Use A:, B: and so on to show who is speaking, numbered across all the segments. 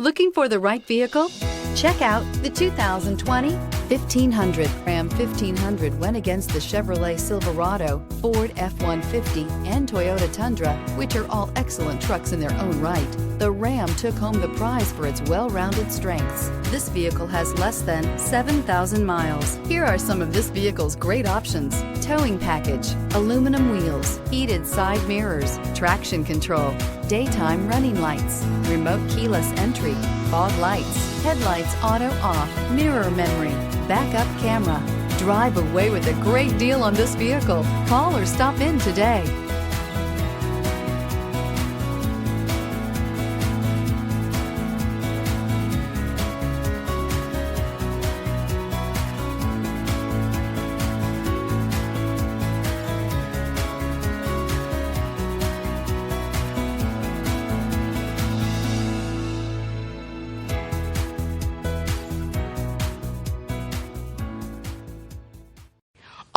A: Looking for the right vehicle? Check out the 2020 1500. Ram 1500 went against the Chevrolet Silverado, Ford F-150, and Toyota Tundra, which are all excellent trucks in their own right. The Ram took home the prize for its well-rounded strengths. This vehicle has less than 7,000 miles. Here are some of this vehicle's great options: towing package, aluminum wheels, heated side mirrors, traction control, daytime running lights, remote keyless entry, fog lights, headlights auto off, mirror memory, backup camera. Drive away with a great deal on this vehicle. Call or stop in today.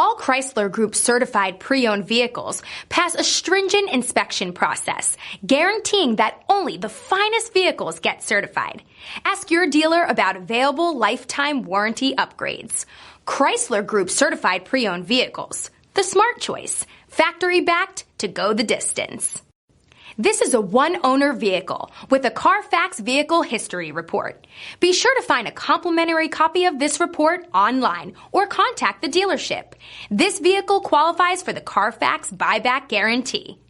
B: All Chrysler Group certified pre-owned vehicles pass a stringent inspection process, guaranteeing that only the finest vehicles get certified. Ask your dealer about available lifetime warranty upgrades. Chrysler Group certified pre-owned vehicles, the smart choice, factory backed to go the distance. This is a one-owner vehicle with a Carfax Vehicle History Report. Be sure to find a complimentary copy of this report online or contact the dealership. This vehicle qualifies for the Carfax Buyback Guarantee.